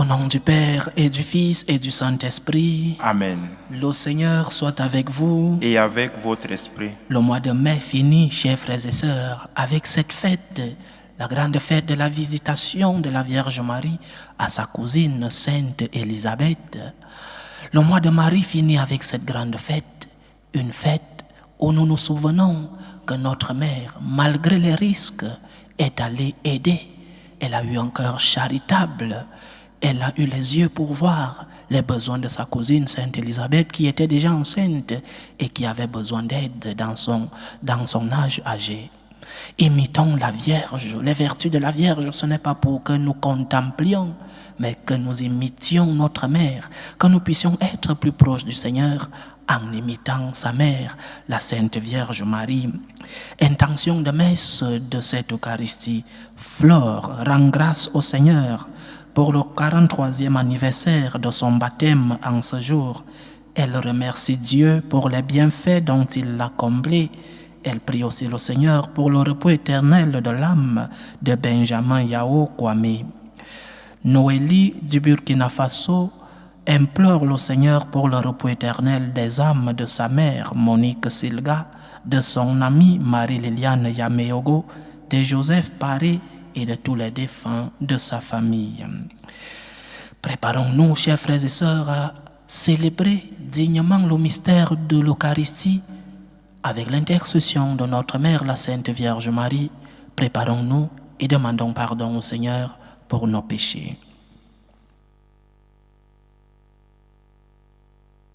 Au nom du Père et du Fils et du Saint-Esprit. Amen. Le Seigneur soit avec vous. Et avec votre esprit. Le mois de mai finit, chers frères et sœurs, avec cette fête, la grande fête de la visitation de la Vierge Marie à sa cousine Sainte Élisabeth. Le mois de Marie finit avec cette grande fête, une fête où nous nous souvenons que notre mère, malgré les risques, est allée aider. Elle a eu un cœur charitable. Elle a eu les yeux pour voir les besoins de sa cousine Sainte Élisabeth qui était déjà enceinte et qui avait besoin d'aide dans son âge âgé. Imitons la Vierge. Les vertus de la Vierge, ce n'est pas pour que nous contemplions, mais que nous imitions notre mère, que nous puissions être plus proches du Seigneur en imitant sa mère, la Sainte Vierge Marie. Intention de messe de cette Eucharistie. Flore rend grâce au Seigneur pour le 43e anniversaire de son baptême en ce jour. Elle remercie Dieu pour les bienfaits dont il l'a comblé. Elle prie aussi le Seigneur pour le repos éternel de l'âme de Benjamin Yao Kwame. Noélie du Burkina Faso implore le Seigneur pour le repos éternel des âmes de sa mère Monique Silga, de son amie Marie-Liliane Yameogo, de Joseph Paré et de tous les défunts de sa famille. Préparons-nous, chers frères et sœurs, à célébrer dignement le mystère de l'Eucharistie avec l'intercession de notre Mère, la Sainte Vierge Marie. Préparons-nous et demandons pardon au Seigneur pour nos péchés.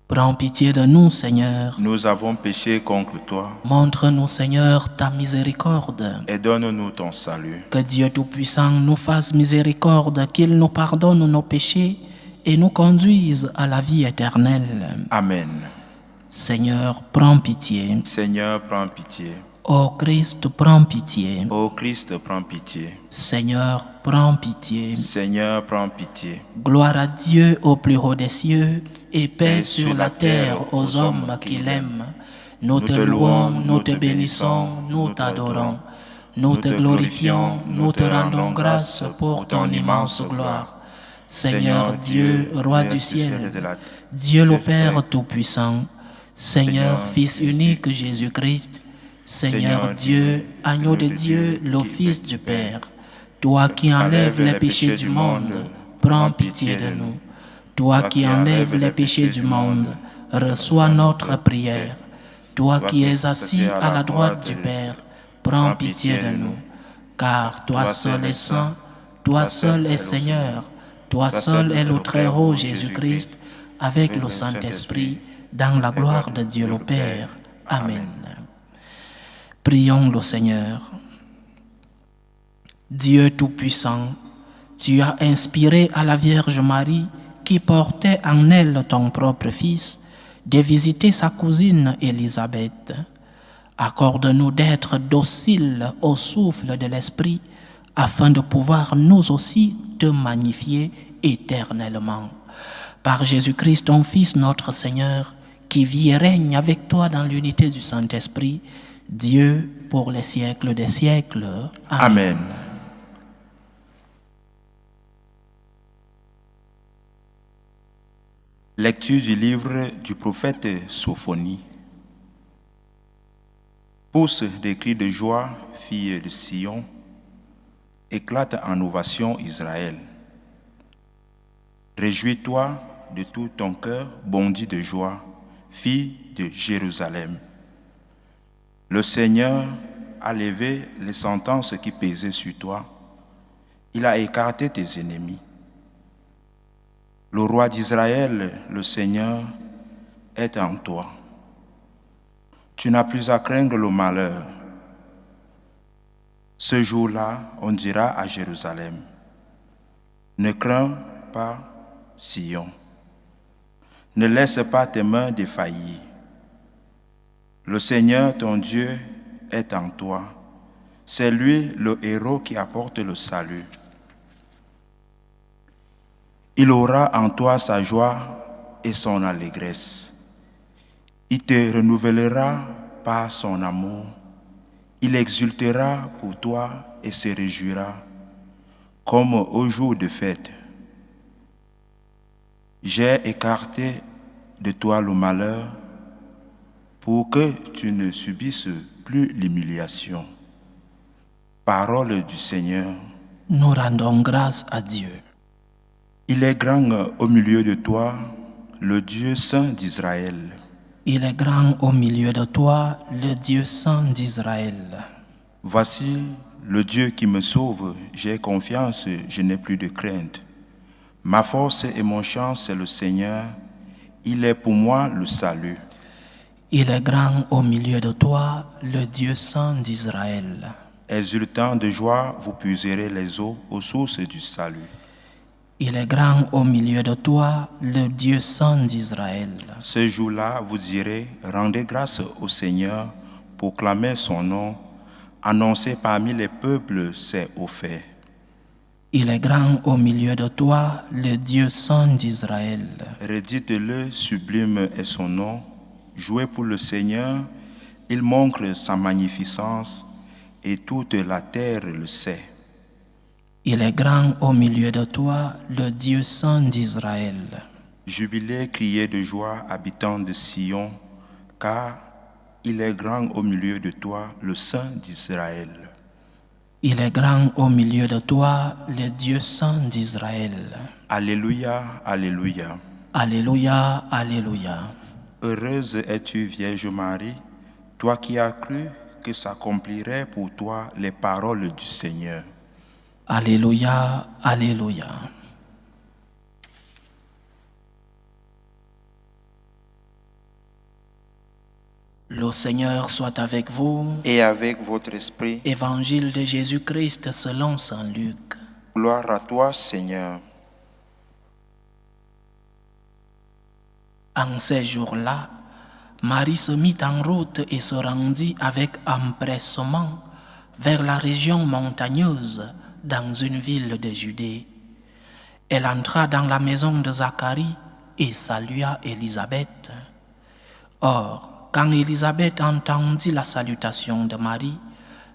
Prends pitié de nous, Seigneur. Nous avons péché contre toi. Montre-nous, Seigneur, ta miséricorde. Et donne-nous ton salut. Que Dieu Tout-Puissant nous fasse miséricorde, qu'il nous pardonne nos péchés et nous conduise à la vie éternelle. Amen. Seigneur, prends pitié. Seigneur, prends pitié. Ô Christ, prends pitié. Ô Christ, prends pitié. Seigneur, prends pitié. Seigneur, prends pitié. Gloire à Dieu au plus haut des cieux et paix sur la terre aux hommes qui l'aiment. Nous te louons, nous te bénissons, nous t'adorons. Nous te glorifions, nous te rendons grâce pour ton immense gloire. Seigneur Dieu, Roi du ciel, Dieu le Père Tout-Puissant, Seigneur Fils unique Jésus-Christ, Seigneur Dieu, Agneau de Dieu, le Fils du Père, toi qui enlèves les péchés du monde, prends pitié de nous. Toi qui enlèves les péchés du monde, reçois notre prière. Toi qui es assis à la droite du Père, prends pitié de nous. Car toi seul es saint, toi seul es Seigneur, toi seul est le Très-Haut Jésus-Christ, avec le Saint-Esprit, dans la gloire de Dieu le Père. Amen. Prions le Seigneur. Dieu Tout-Puissant, tu as inspiré à la Vierge Marie, qui portait en elle ton propre Fils, de visiter sa cousine Élisabeth. Accorde-nous d'être dociles au souffle de l'Esprit, afin de pouvoir nous aussi te magnifier éternellement. Par Jésus-Christ, ton Fils, notre Seigneur, qui vit et règne avec toi dans l'unité du Saint-Esprit, Dieu pour les siècles des siècles. Amen. Lecture du livre du prophète Sophonie. Pousse des cris de joie, fille de Sion, éclate en ovation Israël. Réjouis-toi de tout ton cœur, bondis de joie, fille de Jérusalem. Le Seigneur a levé les sentences qui pesaient sur toi. Il a écarté tes ennemis. Le roi d'Israël, le Seigneur, est en toi. Tu n'as plus à craindre le malheur. Ce jour-là, on dira à Jérusalem, ne crains pas, Sion. Ne laisse pas tes mains défaillir. Le Seigneur, ton Dieu, est en toi. C'est lui le héros qui apporte le salut. Il aura en toi sa joie et son allégresse. Il te renouvellera par son amour. Il exultera pour toi et se réjouira, comme au jour de fête. J'ai écarté de toi le malheur pour que tu ne subisses plus l'humiliation. Parole du Seigneur. Nous rendons grâce à Dieu. Il est grand au milieu de toi, le Dieu saint d'Israël. Il est grand au milieu de toi, le Dieu saint d'Israël. Voici le Dieu qui me sauve, j'ai confiance, je n'ai plus de crainte. Ma force et mon chant, c'est le Seigneur, il est pour moi le salut. Il est grand au milieu de toi, le Dieu saint d'Israël. Exultant de joie, vous puiserez les eaux aux sources du salut. Il est grand au milieu de toi, le Dieu saint d'Israël. Ce jour-là, vous direz, rendez grâce au Seigneur, proclamez son nom, annoncez parmi les peuples ses hauts faits. Il est grand au milieu de toi, le Dieu saint d'Israël. Redites-le, sublime est son nom, jouez pour le Seigneur, il montre sa magnificence et toute la terre le sait. Il est grand au milieu de toi, le Dieu saint d'Israël. Jubilez, criez de joie, habitants de Sion, car il est grand au milieu de toi, le Saint d'Israël. Il est grand au milieu de toi, le Dieu saint d'Israël. Alléluia, alléluia. Alléluia, alléluia. Heureuse es-tu, Vierge Marie, toi qui as cru que s'accompliraient pour toi les paroles du Seigneur. Alléluia, alléluia. Le Seigneur soit avec vous. Et avec votre esprit. Évangile de Jésus-Christ selon saint Luc. Gloire à toi, Seigneur. En ces jours-là, Marie se mit en route et se rendit avec empressement vers la région montagneuse dans une ville de Judée. Elle entra dans la maison de Zacharie et salua Élisabeth. Or, quand Élisabeth entendit la salutation de Marie,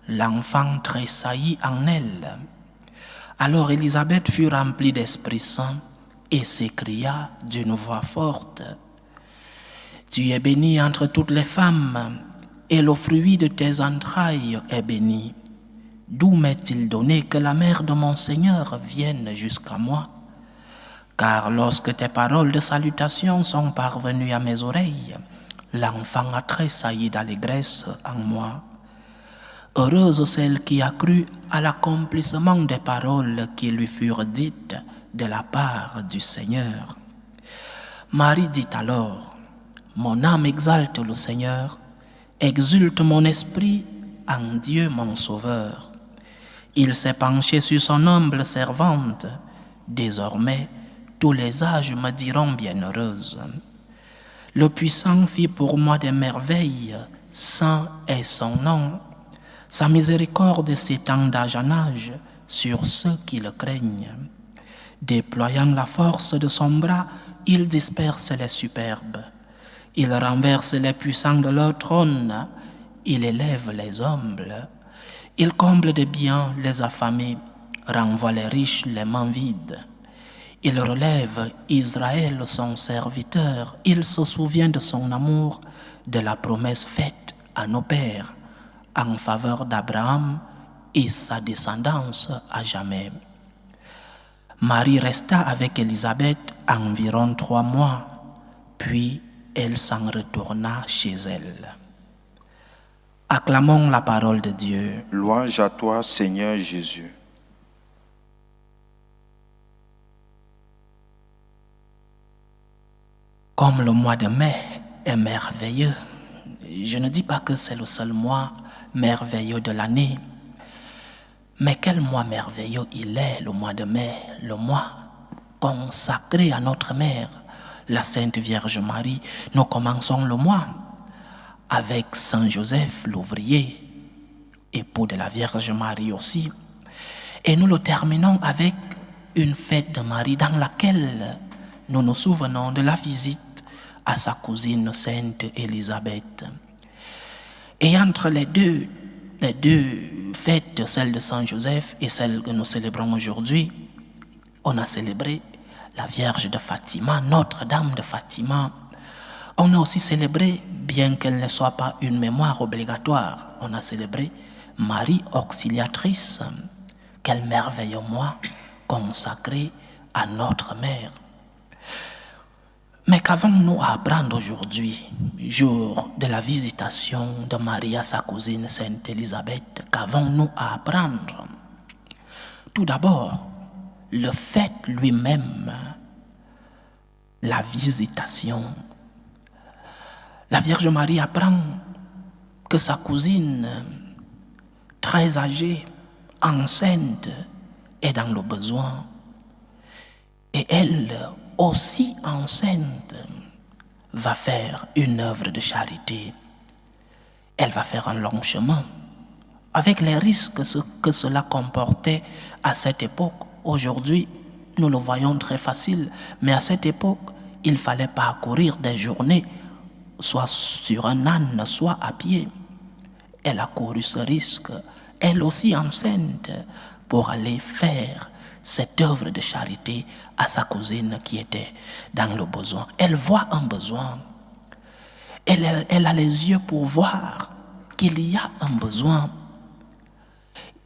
l'enfant tressaillit en elle. Alors Élisabeth fut remplie d'Esprit Saint et s'écria d'une voix forte, « Tu es bénie entre toutes les femmes, et le fruit de tes entrailles est béni. D'où m'est-il donné que la mère de mon Seigneur vienne jusqu'à moi? Car lorsque tes paroles de salutation sont parvenues à mes oreilles, l'enfant a tressailli d'allégresse en moi. Heureuse celle qui a cru à l'accomplissement des paroles qui lui furent dites de la part du Seigneur. » Marie dit alors, « Mon âme exalte le Seigneur, exulte mon esprit en Dieu mon Sauveur. Il s'est penché sur son humble servante. Désormais, tous les âges me diront bienheureuse. Le Puissant fit pour moi des merveilles, saint est son nom. Sa miséricorde s'étend d'âge en âge sur ceux qui le craignent. Déployant la force de son bras, il disperse les superbes. Il renverse les puissants de leur trône. Il élève les humbles. Il comble de biens les affamés, renvoie les riches les mains vides. Il relève Israël son serviteur. Il se souvient de son amour, de la promesse faite à nos pères en faveur d'Abraham et sa descendance à jamais. » Marie resta avec Élisabeth environ 3 mois, puis elle s'en retourna chez elle. Acclamons la parole de Dieu. Louange à toi, Seigneur Jésus. Comme le mois de mai est merveilleux, je ne dis pas que c'est le seul mois merveilleux de l'année, mais quel mois merveilleux il est, le mois de mai, le mois consacré à notre mère, la Sainte Vierge Marie. Nous commençons le mois avec Saint Joseph, l'ouvrier, époux de la Vierge Marie aussi, et nous le terminons avec une fête de Marie dans laquelle nous nous souvenons de la visite à sa cousine Sainte Élisabeth. Et entre les deux fêtes, celle de Saint Joseph et celle que nous célébrons aujourd'hui, on a célébré la Vierge de Fatima, Notre-Dame de Fatima. On a aussi célébré, bien qu'elle ne soit pas une mémoire obligatoire, on a célébré Marie Auxiliatrice. Quelle merveille au moins consacrée à notre mère. Mais qu'avons-nous à apprendre aujourd'hui, jour de la visitation de Marie à sa cousine Sainte Élisabeth? Qu'avons-nous à apprendre? Tout d'abord, le fait lui-même, la visitation. La Vierge Marie apprend que sa cousine, très âgée, enceinte, est dans le besoin. Et elle, aussi enceinte, va faire une œuvre de charité. Elle va faire un long chemin, avec les risques que cela comportait à cette époque. Aujourd'hui, nous le voyons très facile, mais à cette époque, il fallait parcourir des journées, soit sur un âne, soit à pied. Elle a couru ce risque, elle aussi enceinte, pour aller faire cette œuvre de charité à sa cousine qui était dans le besoin. Elle voit un besoin. Elle a les yeux pour voir qu'il y a un besoin.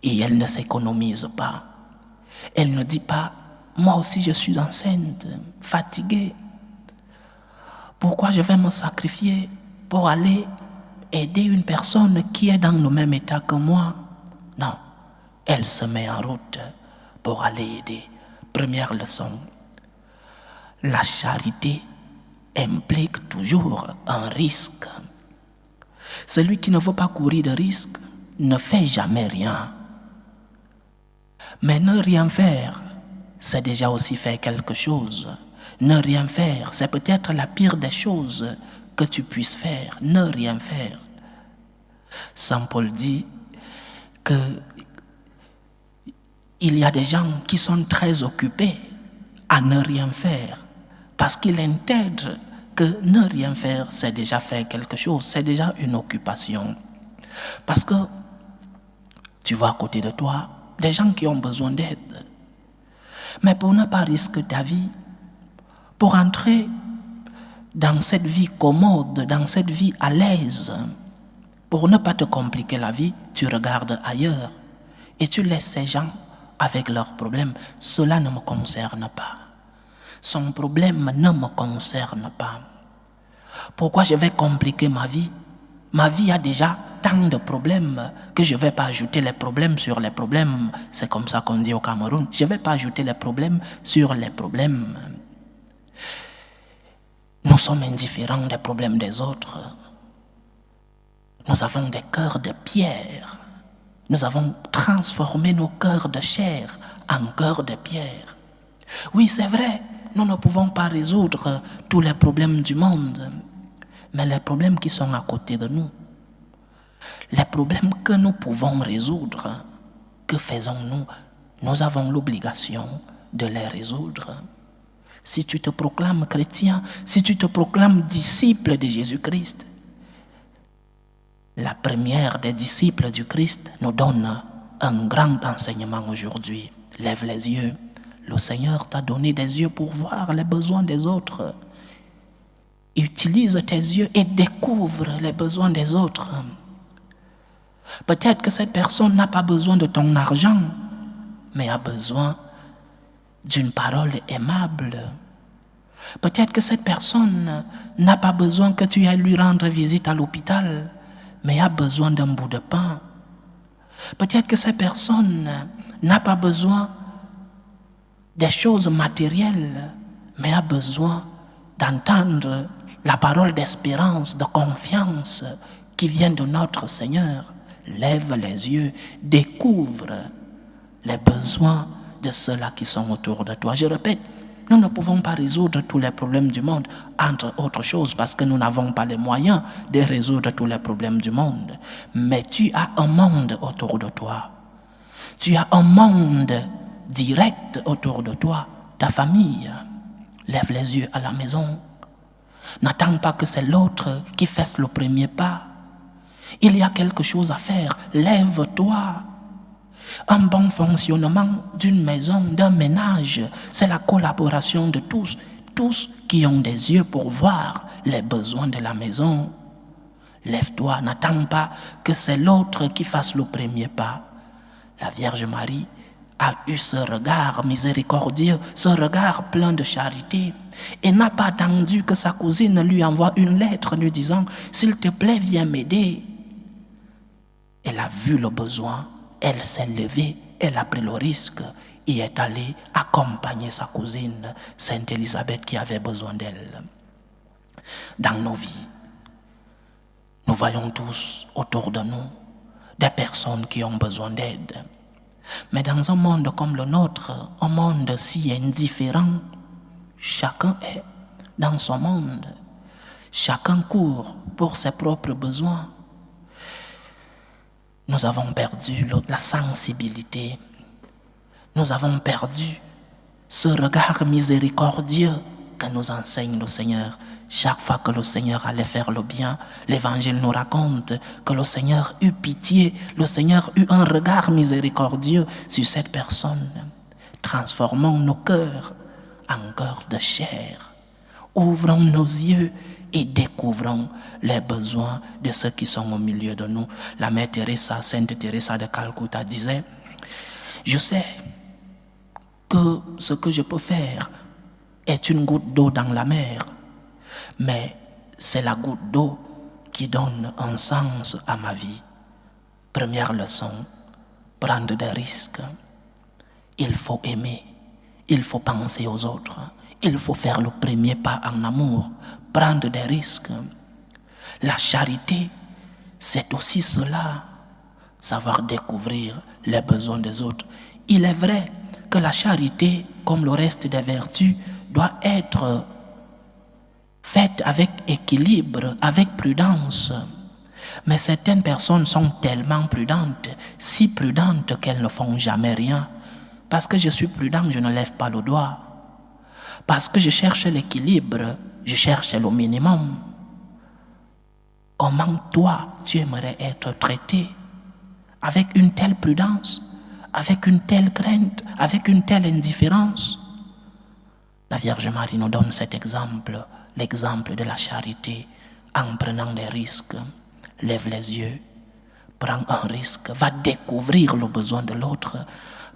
Et elle ne s'économise pas. Elle ne dit pas, moi aussi je suis enceinte, fatiguée. Pourquoi je vais me sacrifier pour aller aider une personne qui est dans le même état que moi? Non, elle se met en route pour aller aider. Première leçon, la charité implique toujours un risque. Celui qui ne veut pas courir de risque ne fait jamais rien. Mais ne rien faire, c'est déjà aussi faire quelque chose. Ne rien faire, c'est peut-être la pire des choses que tu puisses faire. Ne rien faire. Saint Paul dit que il y a des gens qui sont très occupés à ne rien faire parce qu'ils intègrent que ne rien faire, c'est déjà faire quelque chose, c'est déjà une occupation. Parce que tu vois à côté de toi des gens qui ont besoin d'aide. Mais pour ne pas risquer ta vie, pour entrer dans cette vie commode, dans cette vie à l'aise, pour ne pas te compliquer la vie, tu regardes ailleurs et tu laisses ces gens avec leurs problèmes. Cela ne me concerne pas. Son problème ne me concerne pas. Pourquoi je vais compliquer ma vie? Ma vie a déjà tant de problèmes que je ne vais pas ajouter les problèmes sur les problèmes. C'est comme ça qu'on dit au Cameroun. Je ne vais pas ajouter les problèmes sur les problèmes. Nous sommes indifférents des problèmes des autres. Nous avons des cœurs de pierre. Nous avons transformé nos cœurs de chair en cœurs de pierre. Oui, c'est vrai, nous ne pouvons pas résoudre tous les problèmes du monde, mais les problèmes qui sont à côté de nous, les problèmes que nous pouvons résoudre, que faisons-nous? Nous avons l'obligation de les résoudre. Si tu te proclames chrétien, si tu te proclames disciple de Jésus-Christ, la première des disciples du Christ nous donne un grand enseignement aujourd'hui. Lève les yeux. Le Seigneur t'a donné des yeux pour voir les besoins des autres. Utilise tes yeux et découvre les besoins des autres. Peut-être que cette personne n'a pas besoin de ton argent, mais a besoin d'une parole aimable. Peut-être que cette personne n'a pas besoin que tu ailles lui rendre visite à l'hôpital, mais a besoin d'un bout de pain. Peut-être que cette personne n'a pas besoin des choses matérielles, mais a besoin d'entendre la parole d'espérance, de confiance qui vient de notre Seigneur. Lève les yeux, découvre les besoins de ceux-là qui sont autour de toi. Je répète, nous ne pouvons pas résoudre tous les problèmes du monde, entre autres choses, parce que nous n'avons pas les moyens de résoudre tous les problèmes du monde. Mais tu as un monde autour de toi. Tu as un monde direct autour de toi, ta famille. Lève les yeux à la maison. N'attends pas que c'est l'autre qui fasse le premier pas. Il y a quelque chose à faire. Lève-toi. Un bon fonctionnement d'une maison, d'un ménage, c'est la collaboration de tous qui ont des yeux pour voir les besoins de la maison. Lève-toi, n'attends pas que c'est l'autre qui fasse le premier pas. La Vierge Marie a eu ce regard miséricordieux, ce regard plein de charité, et n'a pas attendu que sa cousine lui envoie une lettre lui disant « S'il te plaît, viens m'aider ». Elle a vu le besoin, elle s'est levée, elle a pris le risque et est allée accompagner sa cousine, Sainte Élisabeth, qui avait besoin d'elle. Dans nos vies, nous voyons tous autour de nous des personnes qui ont besoin d'aide. Mais dans un monde comme le nôtre, un monde si indifférent, chacun est dans son monde. Chacun court pour ses propres besoins. Nous avons perdu la sensibilité. Nous avons perdu ce regard miséricordieux que nous enseigne le Seigneur. Chaque fois que le Seigneur allait faire le bien, l'Évangile nous raconte que le Seigneur eut pitié, le Seigneur eut un regard miséricordieux sur cette personne. Transformons nos cœurs en cœurs de chair. Ouvrons nos yeux et découvrons les besoins de ceux qui sont au milieu de nous. La mère Teresa, Sainte Teresa de Calcutta disait « Je sais que ce que je peux faire est une goutte d'eau dans la mer, mais c'est la goutte d'eau qui donne un sens à ma vie. » Première leçon, prendre des risques. Il faut aimer, il faut penser aux autres, il faut faire le premier pas en amour, prendre des risques. La charité, c'est aussi cela, savoir découvrir les besoins des autres. Il est vrai que la charité, comme le reste des vertus, doit être faite avec équilibre, avec prudence. Mais certaines personnes sont tellement prudentes, si prudentes qu'elles ne font jamais rien. Parce que je suis prudent, je ne lève pas le doigt. Parce que je cherche l'équilibre, je cherche le minimum. Comment toi, tu aimerais être traité avec une telle prudence, avec une telle crainte, avec une telle indifférence? La Vierge Marie nous donne cet exemple, l'exemple de la charité, en prenant des risques. Lève les yeux, prends un risque, va découvrir le besoin de l'autre.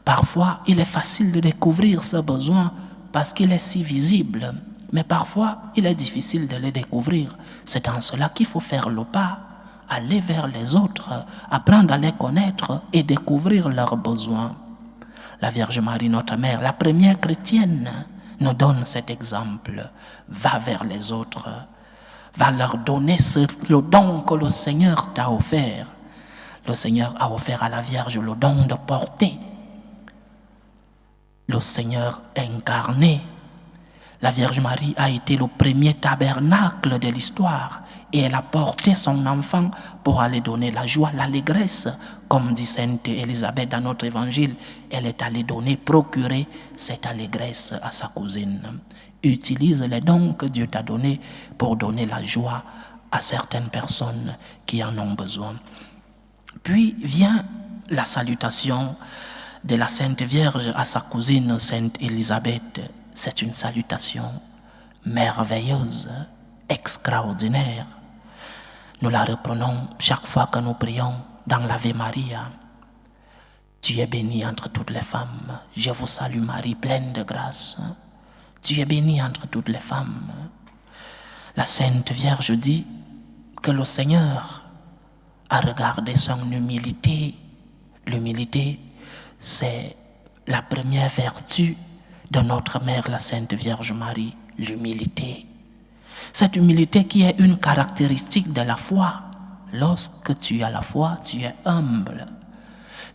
Parfois, il est facile de découvrir ce besoin parce qu'il est si visible, mais parfois, il est difficile de le découvrir. C'est dans cela qu'il faut faire le pas, aller vers les autres, apprendre à les connaître et découvrir leurs besoins. La Vierge Marie, notre mère, la première chrétienne, nous donne cet exemple. Va vers les autres, va leur donner le don que le Seigneur t'a offert. Le Seigneur a offert à la Vierge le don de porter. Le Seigneur incarné. La Vierge Marie a été le premier tabernacle de l'histoire et elle a porté son enfant pour aller donner la joie, l'allégresse. Comme dit Sainte Élisabeth dans notre évangile, elle est allée donner, procurer cette allégresse à sa cousine. Utilise les dons que Dieu t'a donnés pour donner la joie à certaines personnes qui en ont besoin. Puis vient la salutation de la Sainte Vierge à sa cousine Sainte Élisabeth. C'est une salutation merveilleuse, extraordinaire. Nous la reprenons chaque fois que nous prions dans l'Ave Maria. Tu es bénie entre toutes les femmes. Je vous salue Marie, pleine de grâce. Tu es bénie entre toutes les femmes. La Sainte Vierge dit que le Seigneur a regardé son humilité. L'humilité, c'est la première vertu de notre mère, la Sainte Vierge Marie, l'humilité. Cette humilité qui est une caractéristique de la foi. Lorsque tu as la foi, tu es humble.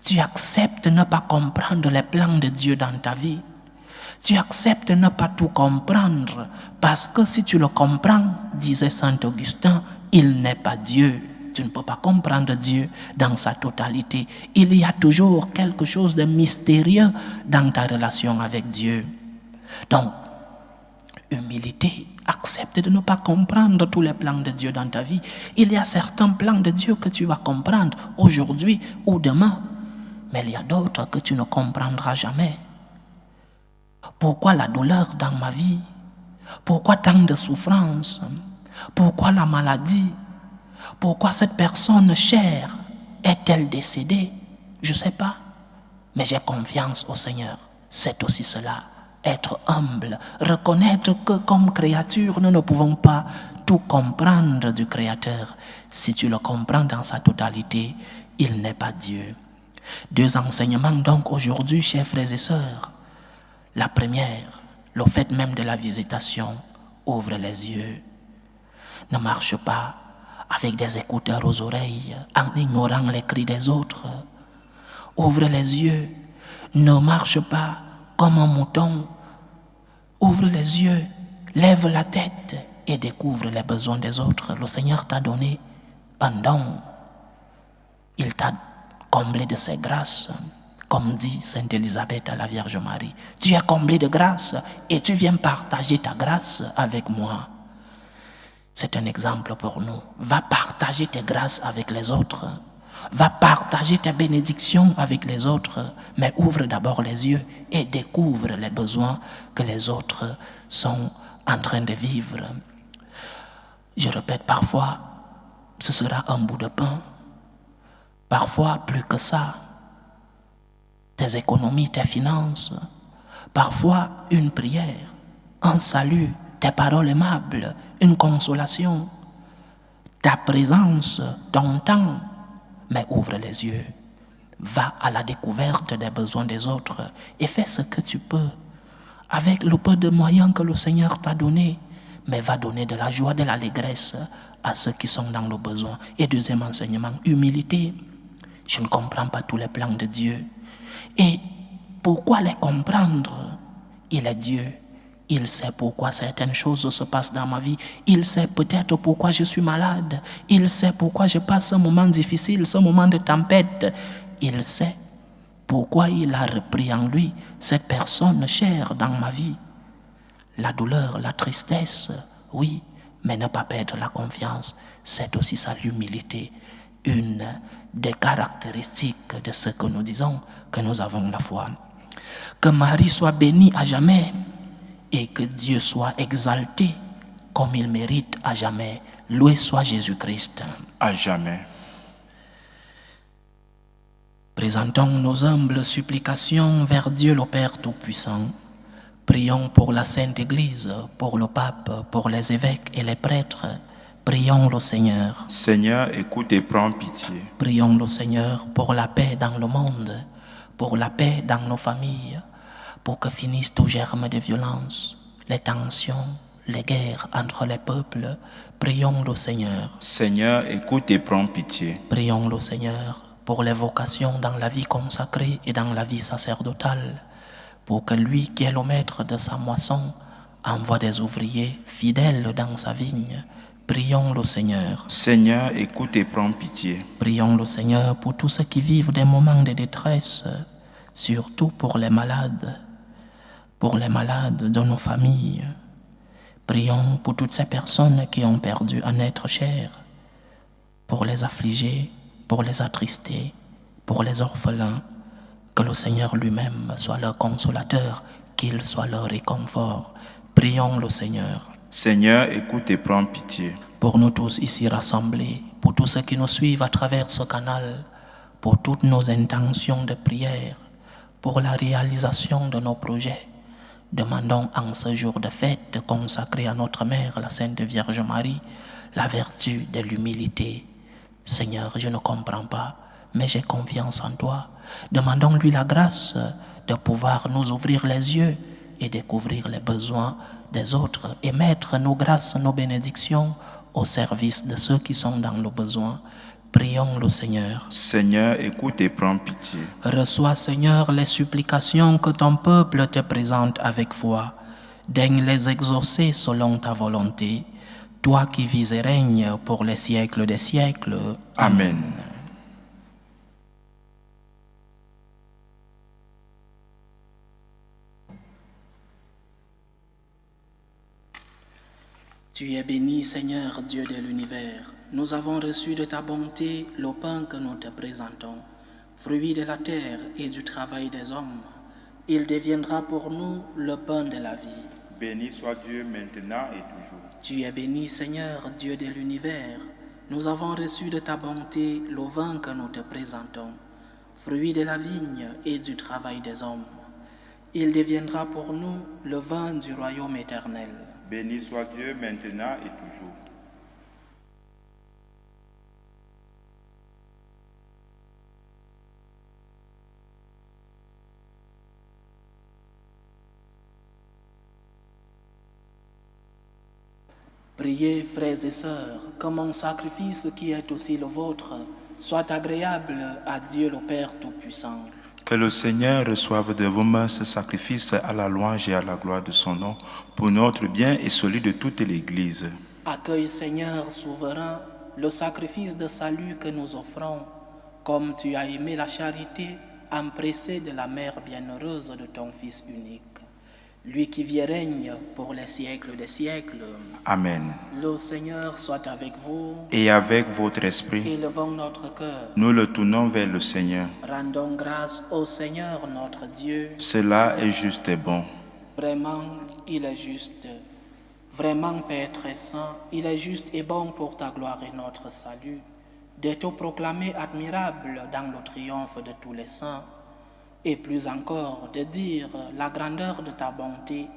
Tu acceptes de ne pas comprendre les plans de Dieu dans ta vie. Tu acceptes de ne pas tout comprendre. Parce que si tu le comprends, disait Saint Augustin, il n'est pas Dieu. Tu ne peux pas comprendre Dieu dans sa totalité. Il y a toujours quelque chose de mystérieux dans ta relation avec Dieu. Donc, humilité, accepte de ne pas comprendre tous les plans de Dieu dans ta vie. Il y a certains plans de Dieu que tu vas comprendre aujourd'hui ou demain. mais il y a d'autres que tu ne comprendras jamais. Pourquoi la douleur dans ma vie? Pourquoi tant de souffrances? Pourquoi la maladie? Pourquoi cette personne chère est-elle décédée? Je ne sais pas, mais j'ai confiance au Seigneur. C'est aussi cela, être humble, reconnaître que comme créature, nous ne pouvons pas tout comprendre du Créateur. Si tu le comprends dans sa totalité, il n'est pas Dieu. 2 enseignements donc aujourd'hui, chers frères et sœurs. La première, le fait même de la visitation, ouvre les yeux. Ne marche pas avec des écouteurs aux oreilles, en ignorant les cris des autres. Ouvre les yeux. Ne marche pas comme un mouton. Ouvre les yeux, lève la tête et découvre les besoins des autres. Le Seigneur t'a donné un don. Il t'a comblé de ses grâces. Comme dit Sainte Élisabeth à la Vierge Marie, tu es comblé de grâce et tu viens partager ta grâce avec moi. C'est un exemple pour nous. Va partager tes grâces avec les autres. Va partager tes bénédictions avec les autres. Mais ouvre d'abord les yeux et découvre les besoins que les autres sont en train de vivre. Je répète, parfois, ce sera un bout de pain. Parfois, plus que ça. Tes économies, tes finances, parfois une prière, un salut, tes paroles aimables, une consolation, ta présence, ton temps, mais ouvre les yeux, va à la découverte des besoins des autres et fais ce que tu peux, avec le peu de moyens que le Seigneur t'a donné, mais va donner de la joie, de l'allégresse à ceux qui sont dans le besoin. Et deuxième enseignement, humilité. Je ne comprends pas tous les plans de Dieu. Et pourquoi les comprendre? Il est Dieu. Il sait pourquoi certaines choses se passent dans ma vie. Il sait peut-être pourquoi je suis malade. Il sait pourquoi je passe ce moment difficile, ce moment de tempête. Il sait pourquoi il a repris en lui cette personne chère dans ma vie. La douleur, la tristesse, oui, mais ne pas perdre la confiance, c'est aussi ça l'humilité. Une des caractéristiques de ce que nous disons, que nous avons la foi. Que Marie soit bénie à jamais et que Dieu soit exalté comme il mérite à jamais. Loué soit Jésus-Christ. À jamais. Présentons nos humbles supplications vers Dieu le Père Tout-Puissant. Prions pour la Sainte Église, pour le Pape, pour les évêques et les prêtres. Prions le Seigneur. Seigneur, écoute et prends pitié. Prions le Seigneur pour la paix dans le monde, pour la paix dans nos familles, pour que finissent tout germe de violence, les tensions, les guerres entre les peuples. Prions le Seigneur. Seigneur, écoute et prends pitié. Prions le Seigneur pour les vocations dans la vie consacrée et dans la vie sacerdotale, pour que lui qui est le maître de sa moisson envoie des ouvriers fidèles dans sa vigne. Prions le Seigneur. Seigneur, écoute et prends pitié. Prions le Seigneur pour tous ceux qui vivent des moments de détresse, surtout pour les malades de nos familles. Prions pour toutes ces personnes qui ont perdu un être cher, pour les affligés, pour les attristés, pour les orphelins. Que le Seigneur lui-même soit leur consolateur, qu'il soit leur réconfort. Prions le Seigneur. Seigneur, écoute et prends pitié. Pour nous tous ici rassemblés, pour tous ceux qui nous suivent à travers ce canal, pour toutes nos intentions de prière, pour la réalisation de nos projets, demandons en ce jour de fête consacré à notre Mère, la Sainte Vierge Marie, la vertu de l'humilité. Seigneur, je ne comprends pas, mais j'ai confiance en toi. Demandons-lui la grâce de pouvoir nous ouvrir les yeux et découvrir les besoins des autres et mettre nos grâces, nos bénédictions au service de ceux qui sont dans le besoin. Prions le Seigneur. Seigneur, écoute et prends pitié. Reçois, Seigneur, les supplications que ton peuple te présente avec foi. Daigne les exaucer selon ta volonté. Toi qui vis et règnes pour les siècles des siècles. Amen. Tu es béni, Seigneur, Dieu de l'univers. Nous avons reçu de ta bonté le pain que nous te présentons. Fruit de la terre et du travail des hommes, il deviendra pour nous le pain de la vie. Béni soit Dieu maintenant et toujours. Tu es béni, Seigneur, Dieu de l'univers. Nous avons reçu de ta bonté le vin que nous te présentons, fruit de la vigne et du travail des hommes. Il deviendra pour nous le vin du royaume éternel. Béni soit Dieu maintenant et toujours. Priez, frères et sœurs, que mon sacrifice qui est aussi le vôtre soit agréable à Dieu le Père Tout-Puissant. Que le Seigneur reçoive de vos mains ce sacrifice à la louange et à la gloire de son nom, pour notre bien et celui de toute l'Église. Accueille, Seigneur souverain, le sacrifice de salut que nous offrons, comme tu as aimé la charité empressée de la mère bienheureuse de ton Fils unique. Lui qui vit et règne pour les siècles des siècles. Amen. Le Seigneur soit avec vous. Et avec votre esprit, Élevons notre cœur. nous le tournons vers le Seigneur. Rendons grâce au Seigneur notre Dieu. Cela est juste et bon. Vraiment, il est juste. Vraiment, Père très saint, il est juste et bon pour ta gloire et notre salut, de te proclamer admirable dans le triomphe de tous les saints, et plus encore de dire la grandeur de ta bonté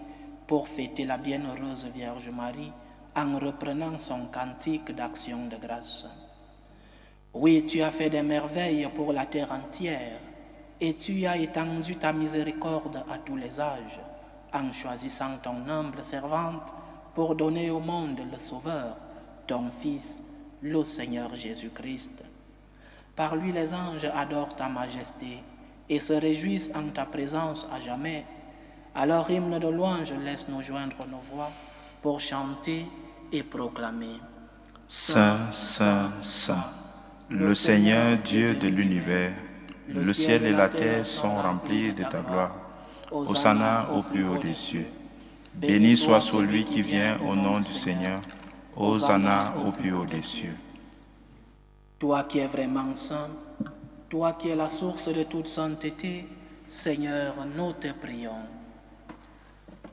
pour fêter la bienheureuse Vierge Marie en reprenant son cantique d'action de grâce. Oui, tu as fait des merveilles pour la terre entière, et tu as étendu ta miséricorde à tous les âges, en choisissant ton humble servante pour donner au monde le Sauveur, ton Fils, le Seigneur Jésus-Christ. Par lui les anges adorent ta majesté et se réjouissent en ta présence à jamais. Alors, hymne de louange, laisse-nous joindre nos voix pour chanter et proclamer. Saint, Saint, Saint, le Seigneur Dieu de l'univers, le ciel et la terre sont remplis de ta gloire. Hosanna au plus haut des cieux. Béni soit celui qui vient au nom du Seigneur. Hosanna au plus haut des cieux. Toi qui es vraiment saint, toi qui es la source de toute sainteté, Seigneur, nous te prions.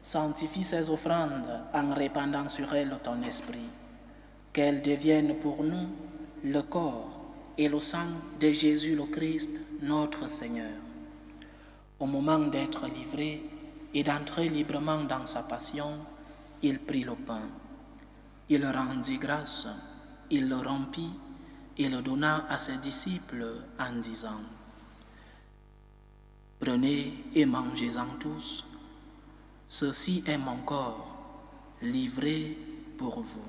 Sanctifie ces offrandes en répandant sur elles ton esprit, qu'elles deviennent pour nous le corps et le sang de Jésus le Christ, notre Seigneur. Au moment d'être livré et d'entrer librement dans sa passion, il prit le pain. Il rendit grâce, il le rompit et le donna à ses disciples en disant : « Prenez et mangez-en tous, ceci est mon corps, livré pour vous. »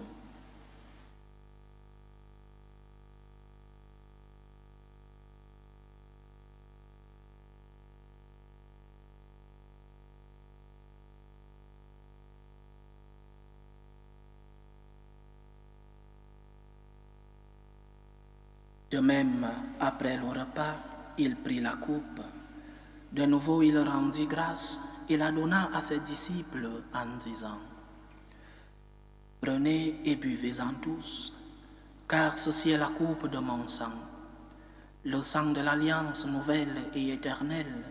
De même, après le repas, il prit la coupe. De nouveau, il rendit grâce et la donna à ses disciples en disant : « Prenez et buvez-en tous, car ceci est la coupe de mon sang, le sang de l'alliance nouvelle et éternelle,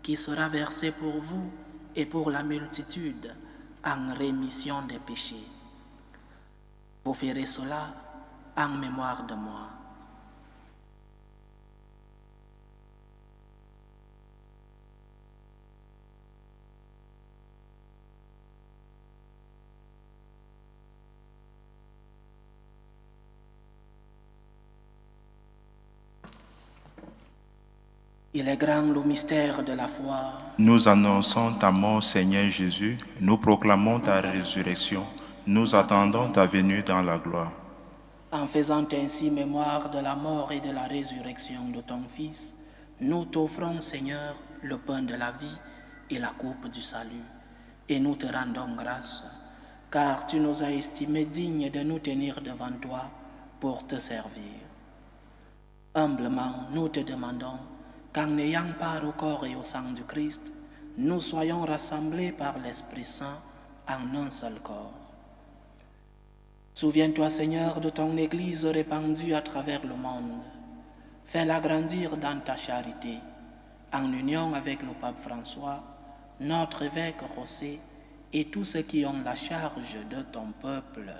qui sera versé pour vous et pour la multitude en rémission des péchés. Vous ferez cela en mémoire de moi. » Il est grand le mystère de la foi. Nous annonçons ta mort, Seigneur Jésus. Nous proclamons ta résurrection. Nous attendons ta venue dans la gloire. En faisant ainsi mémoire de la mort et de la résurrection de ton Fils, nous t'offrons, Seigneur, le pain de la vie et la coupe du salut. Et nous te rendons grâce, car tu nous as estimés dignes de nous tenir devant toi pour te servir. Humblement, nous te demandons qu'en ayant part au corps et au sang du Christ, nous soyons rassemblés par l'Esprit Saint en un seul corps. Souviens-toi, Seigneur, de ton Église répandue à travers le monde. Fais-la grandir dans ta charité, en union avec le pape François, notre évêque José et tous ceux qui ont la charge de ton peuple.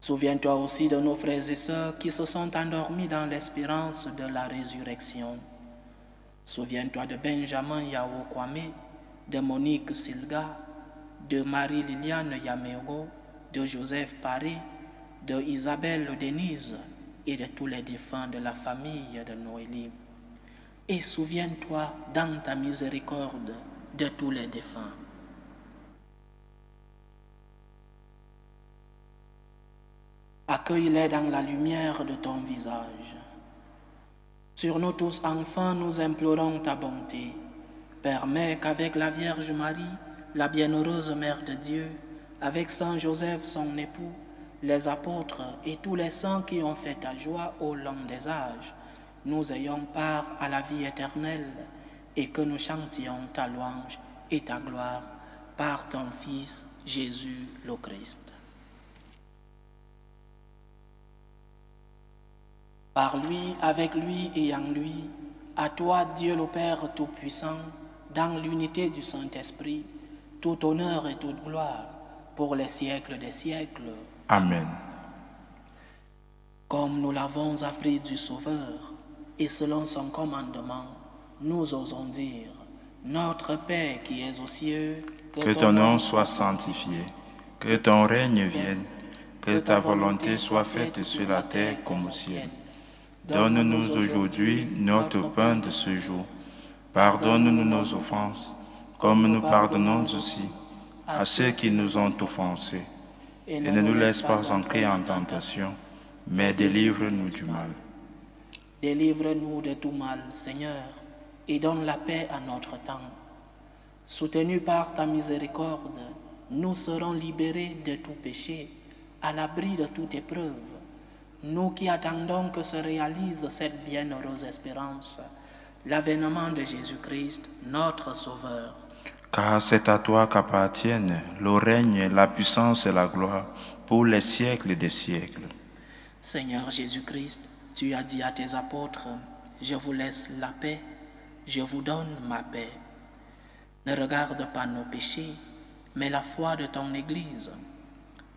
Souviens-toi aussi de nos frères et sœurs qui se sont endormis dans l'espérance de la résurrection. Souviens-toi de Benjamin Yao Kwame, de Monique Silga, de Marie-Liliane Yamego, de Joseph Paré, de Isabelle Denise et de tous les défunts de la famille de Noélie. Et souviens-toi dans ta miséricorde de tous les défunts. Accueille-les dans la lumière de ton visage. Sur nous tous enfants, nous implorons ta bonté. Permets qu'avec la Vierge Marie, la bienheureuse Mère de Dieu, avec Saint Joseph, son époux, les apôtres et tous les saints qui ont fait ta joie au long des âges, nous ayons part à la vie éternelle et que nous chantions ta louange et ta gloire par ton Fils Jésus le Christ. Par lui, avec lui et en lui, à toi Dieu le Père Tout-Puissant, dans l'unité du Saint-Esprit, tout honneur et toute gloire pour les siècles des siècles. Amen. Comme nous l'avons appris du Sauveur, et selon son commandement, nous osons dire, Notre Père qui es aux cieux, que ton nom soit sanctifié, que ton règne vienne, que ta volonté soit faite sur la terre comme au ciel. Donne-nous aujourd'hui notre pain de ce jour. Pardonne-nous nos offenses, comme nous pardonnons aussi à ceux qui nous ont offensés. Et ne nous laisse pas entrer en tentation, mais délivre-nous du mal. Délivre-nous de tout mal, Seigneur, et donne la paix à notre temps. Soutenus par ta miséricorde, nous serons libérés de tout péché, à l'abri de toute épreuve. Nous qui attendons que se réalise cette bienheureuse espérance, l'avènement de Jésus-Christ, notre Sauveur. Car c'est à toi qu'appartiennent le règne, la puissance et la gloire pour les siècles des siècles. Seigneur Jésus-Christ, tu as dit à tes apôtres, « Je vous laisse la paix, je vous donne ma paix. » Ne regarde pas nos péchés, mais la foi de ton Église.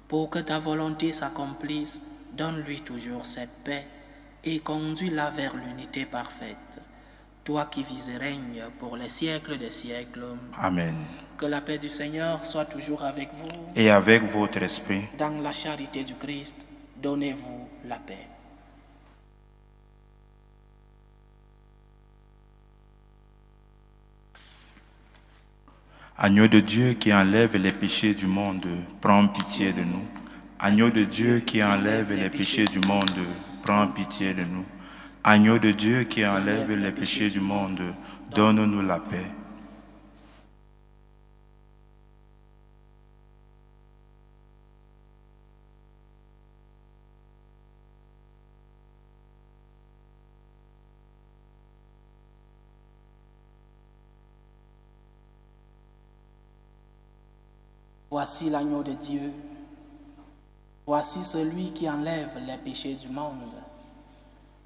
Pour que ta volonté s'accomplisse, donne-lui toujours cette paix et conduis-la vers l'unité parfaite. Toi qui vis et règnes pour les siècles des siècles. Amen. Que la paix du Seigneur soit toujours avec vous. Et avec votre esprit. Dans la charité du Christ, donnez-vous la paix. Agneau de Dieu qui enlève les péchés du monde, prends pitié de nous. Agneau de Dieu qui enlève les péchés du monde, prends pitié de nous. Agneau de Dieu qui enlève les péchés du monde, donne-nous la paix. Voici l'agneau de Dieu. Voici celui qui enlève les péchés du monde.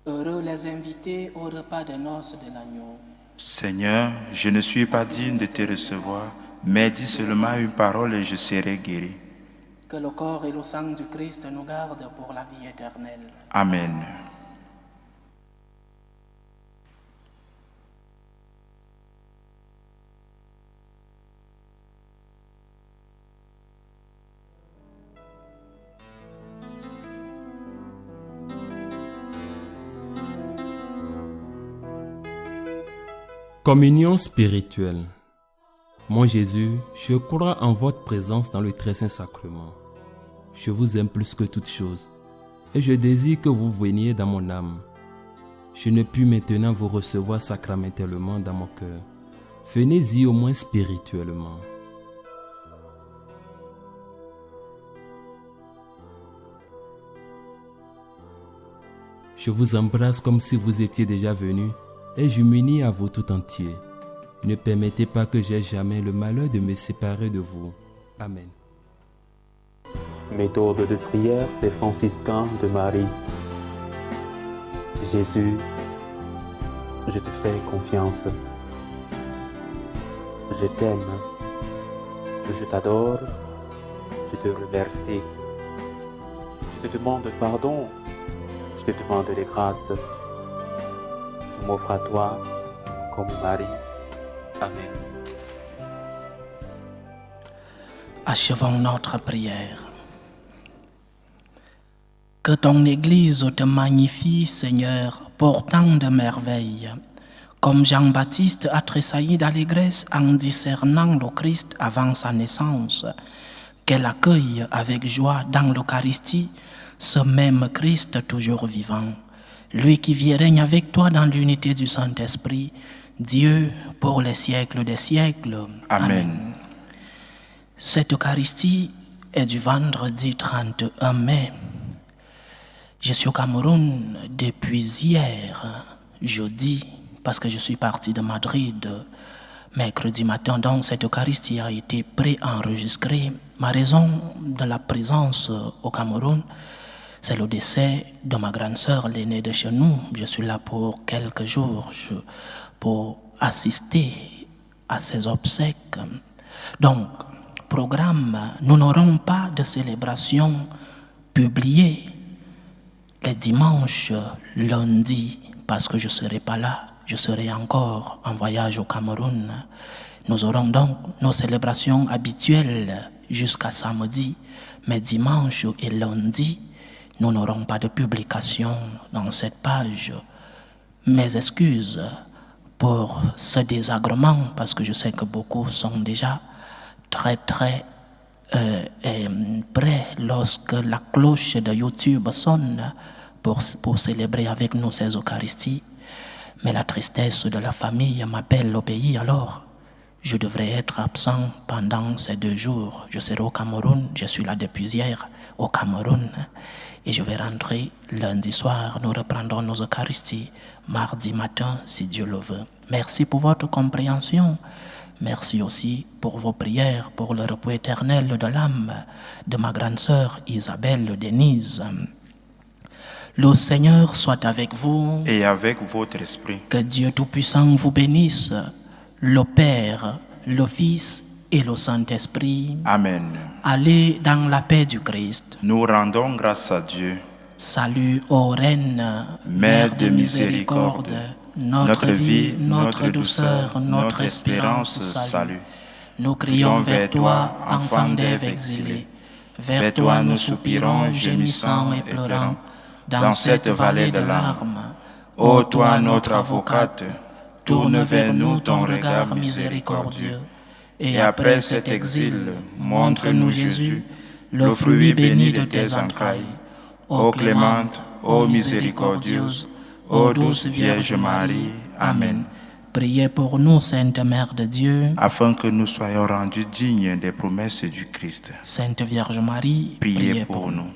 Heureux les invités au repas de noces de l'agneau. Seigneur, je ne suis pas digne de te recevoir, mais dis seulement une parole et je serai guéri. Que le corps et le sang du Christ nous gardent pour la vie éternelle. Amen. Communion spirituelle. Mon Jésus, je crois en votre présence dans le très saint sacrement. Je vous aime plus que toute chose et je désire que vous veniez dans mon âme. Je ne puis maintenant vous recevoir sacramentellement dans mon cœur. Venez-y au moins spirituellement. Je vous embrasse comme si vous étiez déjà venu et je m'unis à vous tout entier. Ne permettez pas que j'aie jamais le malheur de me séparer de vous. Amen. Méthode de prière des franciscains de Marie. Jésus, je te fais confiance. Je t'aime. Je t'adore. Je te remercie. Je te demande pardon. Je te demande des grâces. Je m'offre à toi comme mari. Amen. Achevons notre prière. Que ton Église te magnifie, Seigneur, pour tant de merveilles. Comme Jean-Baptiste a tressailli d'allégresse en discernant le Christ avant sa naissance, qu'elle accueille avec joie dans l'Eucharistie ce même Christ toujours vivant, lui qui vit et règne avec toi dans l'unité du Saint-Esprit, Dieu pour les siècles des siècles. Amen. Cette Eucharistie est du vendredi 31 mai. Je suis au Cameroun depuis hier, jeudi, parce que je suis parti de Madrid mercredi matin. Donc cette Eucharistie a été préenregistrée. Ma raison de la présence au Cameroun, c'est le décès de ma grande sœur, l'aînée de chez nous. Je suis là pour quelques jours pour assister à ses obsèques. Donc, programme, nous n'aurons pas de célébration publiée les dimanches, lundi, parce que je ne serai pas là, je serai encore en voyage au Cameroun. Nous aurons donc nos célébrations habituelles jusqu'à samedi, mais dimanche et lundi, nous n'aurons pas de publication dans cette page. Mes excuses pour ce désagrément, parce que je sais que beaucoup sont déjà très prêts lorsque la cloche de YouTube sonne pour célébrer avec nous ces Eucharisties. Mais la tristesse de la famille m'appelle au pays, alors je devrais être absent pendant ces 2 jours. Je serai au Cameroun, je suis là depuis hier au Cameroun et je vais rentrer lundi soir. Nous reprendrons nos Eucharisties mardi matin si Dieu le veut. Merci pour votre compréhension. Merci aussi pour vos prières pour le repos éternel de l'âme de ma grande sœur Isabelle Denise. Le Seigneur soit avec vous. Et avec votre esprit. Que Dieu Tout-Puissant vous bénisse, le Père, le Fils et le Saint-Esprit. Amen. Allez dans la paix du Christ. Nous rendons grâce à Dieu. Salut ô Reine, Mère de miséricorde, notre vie, notre douceur, notre espérance, salut. Nous crions vers toi, enfant d'Ève exilé. Vers toi nous soupirons, gémissant et pleurant, dans cette vallée de larmes. Ô toi, notre avocate, tourne vers nous ton regard miséricordieux. Et après cet exil, montre-nous Jésus, le fruit béni de tes entrailles. Ô clémente, ô miséricordieuse, ô douce Vierge Marie. Amen. Priez pour nous, Sainte Mère de Dieu, afin que nous soyons rendus dignes des promesses du Christ. Sainte Vierge Marie, Priez pour nous.